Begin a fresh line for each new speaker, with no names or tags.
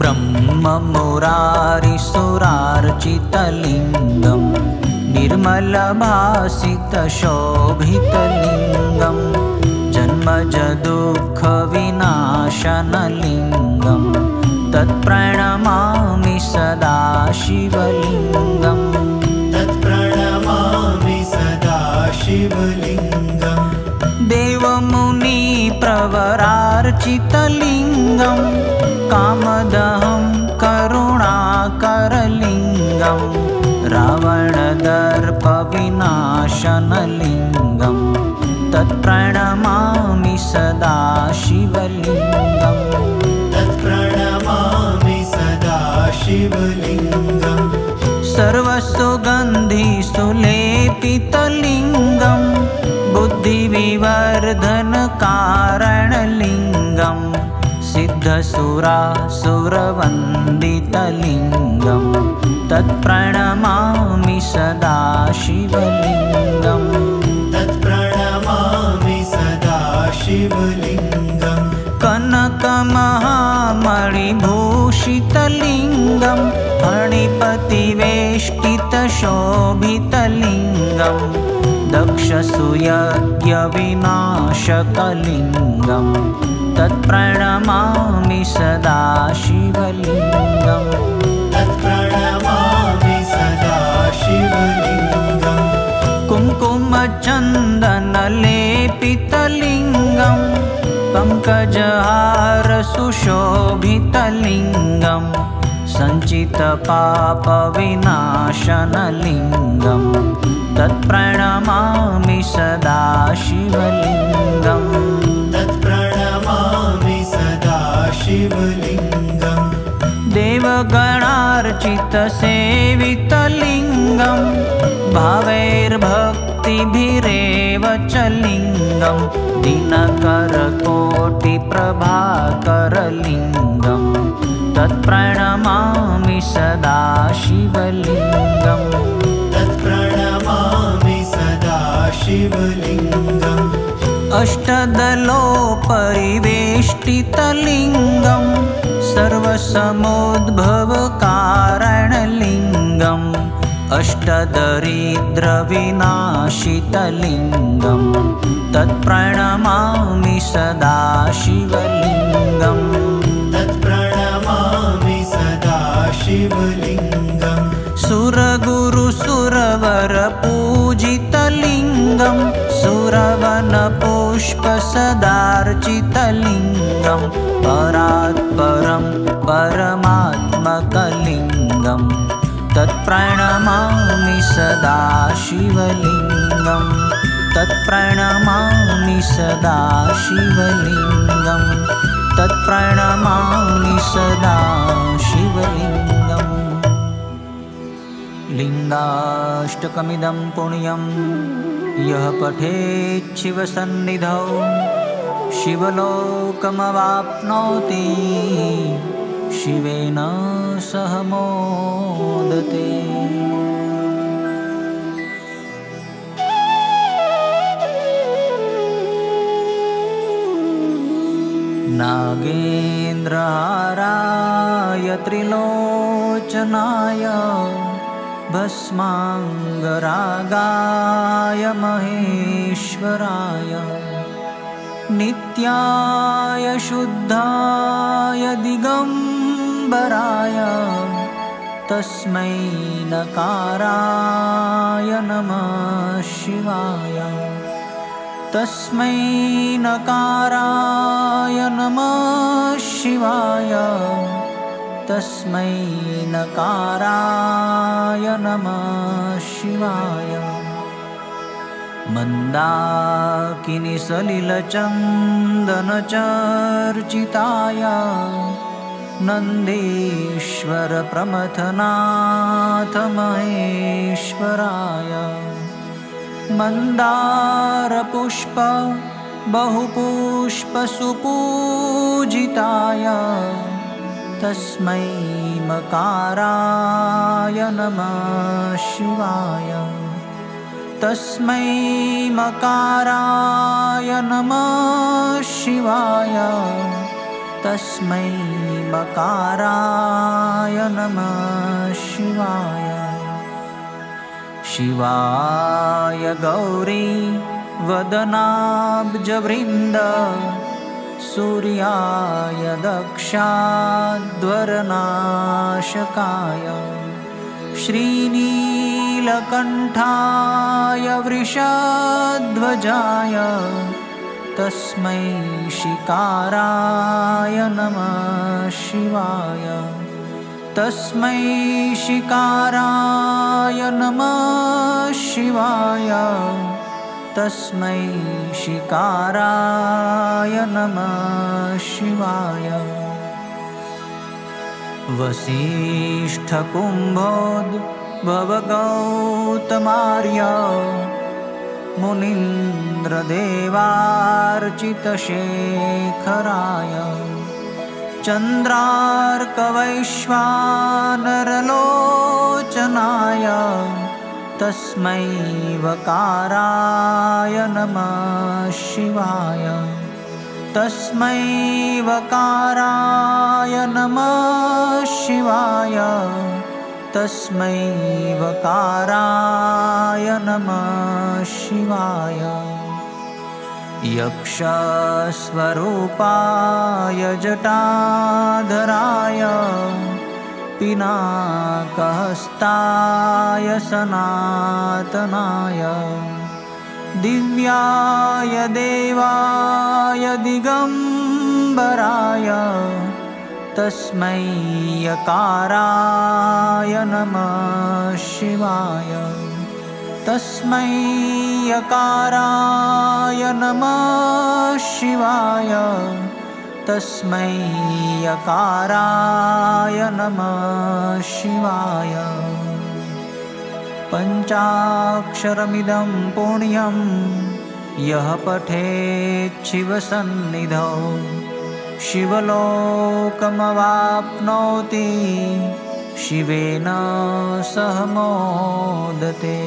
ब्रह्ममुरारिसुरार्चितलिङ्गं निर्मलभासितशोभितलिङ्गं जन्मजदुःखविनाशनलिङ्गं तत्प्रणमामि सदा शिवलिङ्गम्
तत्प्रणमामि सदा शिवलिङ्गम्
देवमुनिप्रवरार्चितलिङ्गं कामदहं करुणाकरलिङ्गं रावणदर्पविनाशनलिङ्गं तत्प्रणमामि सदा शिवलिङ्गम्
तत्प्रणमामि सदा शिवलिङ्गम्
सर्वसुगन्धिसुलेपितलिङ्गं बुद्धिविवर्धनकारणलिङ्गं सिद्धसुरासुरवन्दितलिङ्गं तत्प्रणमामि सदा शिवलिङ्गम्
तत्प्रणमामि सदा शिवलिङ्गम्
कनकमहामणिभूषितलिङ्गं फणिपतिवेष्टितशोभितलिङ्गं दक्षसुयज्ञविनाशकलिङ्गं तत्प्रणमामि सदा शिवलिङ्गम्
तत्प्रणमामि सदा शिवलिङ्गम्
कुङ्कुमचन्दनलेपितलिङ्गं पङ्कजहारसुशोभितलिङ्गं सञ्चितपापविनाशनलिङ्गं तत्प्रणमामि सदा शिवलिङ्गम्
तत्प्रणमामि सदा शिवलिङ्गम्
देवगणार्चितसेवितलिङ्गं भावैर्भक्तिभिरेव च लिङ्गं दिनकरकोटिप्रभाकरलिङ्गं तत्प्रणमामि सदा शिवलिङ्गम्
तत्प्रणमामि सदा शिवलिङ्गम्
अष्टदलोपरिवेष्टितलिङ्गं सर्वसमुद्भवकारणलिङ्गम् अष्टदरिद्रविनाशितलिङ्गं तत्प्रणमामि सदा शिवलिङ्गम्
तत्प्रणमामि सदा शिवलिङ्गम्
सुरगुरुसुरवरपूजितलिङ्गं सुरवनपुष्पसदार्चितलिङ्गं परात्परं परमात्मकलिङ्गं तत्प्रणमामि सदा शिवलिङ्गम् तत्प्रणमामि सदा शिवलिङ्गम् तत्प्रणमामि सदा शिवलिङ्गम् लिङ्गाष्टकमिदं पुण्यं यः पठेत् शिवसन्निधौ शिवलोकमवाप्नोति शिवेन सह मोदते। नागेन्द्रहाराय त्रिलोचनाय भस्माङ्गरागाय महेश्वराय नित्याय शुद्धाय दिगम्बराय तस्मै नकाराय नमः शिवाय तस्मै नकाराय नमः शिवाय तस्मै नकाराय नमः शिवाय। मन्दाकिनीसलिलचन्दनचर्चिताय नन्दीश्वर प्रमथनाथ महेश्वराय मन्दारपुष्प बहुपुष्पसुपूजिताय तस्मै मकाराय नमः शिवाय तस्मै मकाराय नमः शिवाय तस्मै मकाराय नमः शिवाय। शिवाय गौरी वदनाब्जवृन्द सूर्याय दक्षाध्वरनाशकाय श्रीनीलकण्ठाय वृषध्वजाय तस्मै शिकाराय नमः शिवाय। तस्मै शिकाराय नमः शिवाय। तस्मै शिकाराय नमः शिवाय। वसिष्ठकुम्भोद्भवगौतमार्य मुनीन्द्रदेवार्चितशेखराय चन्द्रार्कवैश्वानरलोचनाय तस्मै वकाराय नमः शिवाय। तस्मै वकाराय नमः शिवाय। तस्मै वकाराय नमः शिवाय। यक्षस्वरूपाय जटाधराय पिनाकहस्ताय सनातनाय दिव्याय देवाय दिगम्बराय तस्मै यकाराय नमः शिवाय। तस्मै यकाराय नमः शिवाय। तस्मै यकाराय नमः शिवाय। पञ्चाक्षरमिदं पुण्यं यः पठेत् शिवसन्निधौ शिवलोकमवाप्नोति शिवेन सह मोदते।